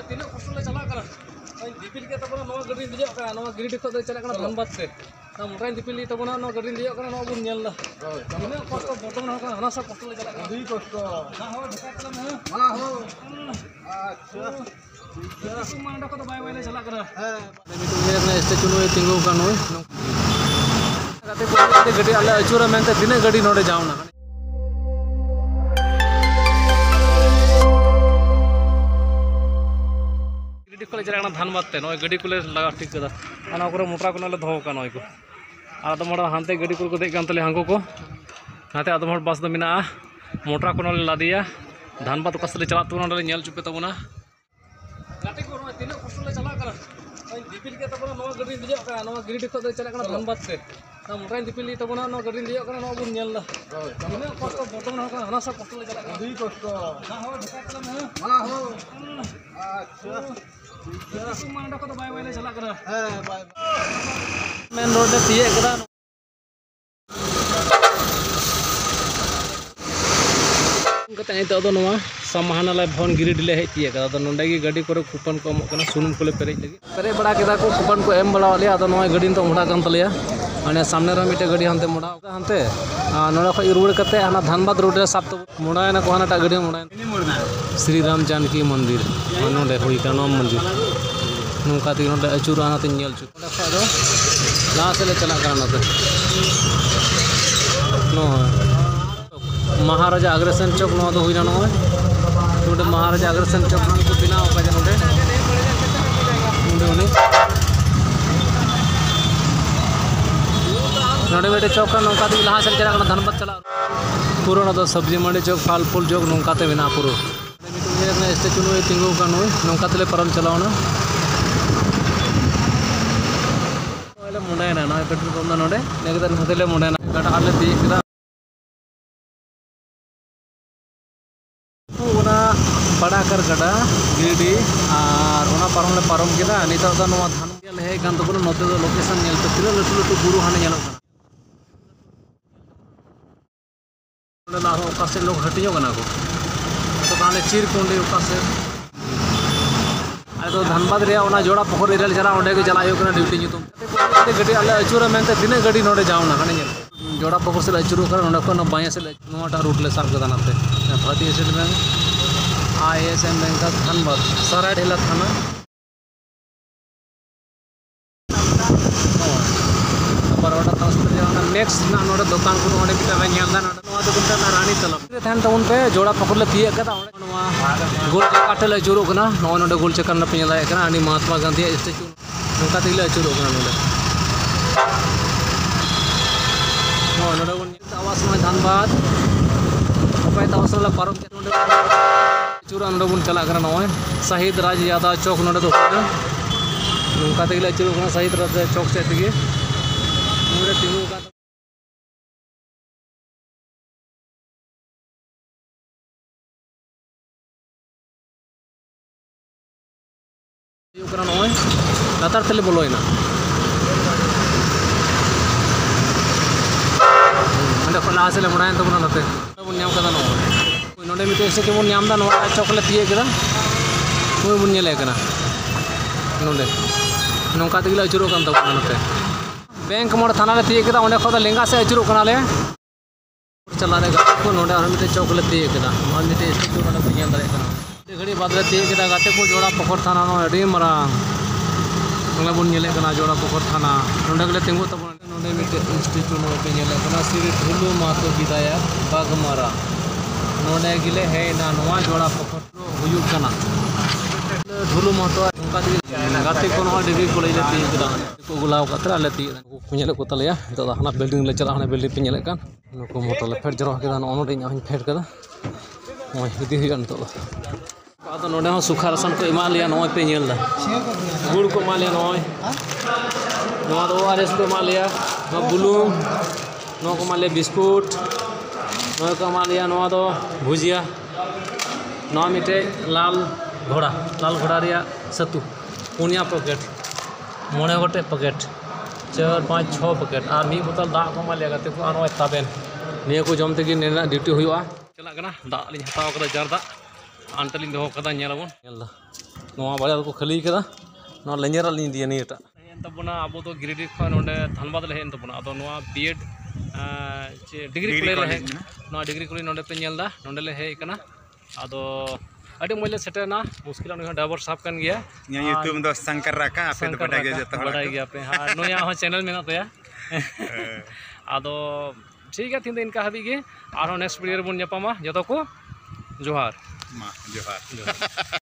तीन कष्ट ले चला दिपिल के तब गाड़ी दिजों गिरिडीह खो चला धनबाद से मोटा दिपिल तब गाड़ी दिजों बन तीन कष्ट बर्तमान हाना सब कष्ट ले चला कष्ट बै चला स्टेचू तिंगू गाड़ी आले अचूरा मेनते तीन गाड़ी नोडे जावना गिरिडीह को चला धनबाद ते नय गाड़ी को लगा ठीक कदा मोटरा को दो नय को आदम हानते गाड़ी को देख तले हांगो को नाते आदम बस दो मेना मोटरा को लादिया धनबाद कस चला तो नेल चुपे तबना गाते को तीन कष्ट ले चला दिपिल के तब गाड़ी दिजों गिरिडीह खो चला धनबाद से मोटा दिपिल तब गाड़ी दिजों बन तीन कष्ट बर्तमान हाना सब कष्ट ले चला कष्ट बै चला मेन रोड तीये समाहनालय भवन गिरिडीह हेज तीये नोडे गाड़ी को कूपन को सुनूम को पेरेज लगे पेरे बड़ा को कूपन को एम बड़ा गाड़ी तो मोड़ा तलिया मैंने सामने मिट्टे गाड़ी हानते मोड़ा हानते ना रुआड़ करते हाँ धनबाद रोड रे सब मोड़ा को हानाटा गाड़ी मोड़ा श्री राम जानकी मंदिर नोडे हुई मंदिर नौका ते अचूर नाते लहा से चला महाराजा अग्रसेन चौक हुईना नोडे महाराजा अग्रसेन चौक को बनाव नोडे मिट्टे चौक नौका लहा से चला धनबाद चला पूरा सब्जी मंडी चौक फालफुल चौक नौकाते बना पूरा स्टेचू तिंगू नौका तेले परम चलावना मुंडेना ना पेट्रोल पंप नोडे नेगले मुंडेना गड़ा आले तीयेदा बड़ाकर गड़ा गिरिडीह और पारम केदा नितो धान हेज तब नोते लोकेशन तीन लटू लटू बुरु हाने से लोग हटियों को तो चिरकुंडी से तो धनबाद जोड़ा पोखर इरल चला चला ड्यूटी गाड़ी आले अचूरा मेनते तीन गाड़ी नोडे जावना जोड़ा पोखर से अचूर बाया से रूट ले साब कदा नाते भारतीय state bank ISM bank Dhanbad Saraidhela थाना नेक्स्ट ना दुकान को रानी तलब तबन पे जोड़ा पकड़ ले तीये गोल चक्का ले अचूरों नोडे गोल चक्कर पे दाड़ी महात्मा गांधी स्टेचू नौका तेले अचूरों आवास धनबाद आवास पारम अचूरा बन चला नॉय शहीद राज यादव चौक नोडे नौका तेले अचूरों शहीद राज चौक से तिंगू नॉय लातार तेले बोलोना लहा से मोड़ा तबना नाते बन नोडे मिट्टे स्टेचू बन चौक ले तीये बन नोडे नौका तेले अचूरों तबना नाते बैंक मोड़ थाना ले तीये अंडे खो लेंगा से अचूरों चला को नोडे मिट्टे चौक ले तीये मिट्टे स्टेचू बन दाड़े घड़ी बाद तीये गाते को जोड़ा पोखर थाना मारांग बन जोड़ा पोखर थाना नोडे तिंगू तब नोडे मिट्टे स्टेचू पे श्री ढुलू महतो विधायक बागमारा नोडे गिले हेना जोड़ा पोखर हुयुकना ढुलू महतो गाते को डिग्री कॉलेज तीये को गुलाव आले तीये को तले हाँ बिल्डिंग ले चला बिल्डिंग पे नुको मोटर ले फेट जरा के नोडे फेट कर इदी नितो नोडे सुखा राशन को एमा लिया नॉय पे गुड़ को एमा लिया नॉय ORS को एमा लिया बुलुंग नो को एमा लिया बिस्कुट नो को एमा लिया भुजिया नो मिट्टे लाल घोड़ा रिया सतु पुनिया पैकेट मोड़े गोटे पैकेट 4 5 6 पैकेट और मी बोतल दा को एमा लिया गाते को नॉय ताबेन निया को जम तेगी नेना ड्यूटी हुआ चला दा लिंग हताव कदा जार दा आंटलिंग दो कदा नवा बाजार को खाली कदा नवा लेंजर लिंग दिया नहीं एटा हेन तबना अब तो गिरिडीह खन नोडे धनबाद ले हेन तबना अदो नवा बीएड डिग्री कॉलेज ले नवा डिग्री कॉलेज नोडे पे नेलदा नोडे ले हे कना अदो अड़ी मोले सेटना मुश्किल उनी ड्राइवर साहब कन गया यूट्यूब दो शंकर राका आपे तो बड़ा गया जतो बड़ा गया पे हां नोया हो चैनल मेना तया अदो ठीक है तीन इनका हबी गे और नेक्स्ट वीडियो रे बन जपामा जतो को जोहार मा जोहार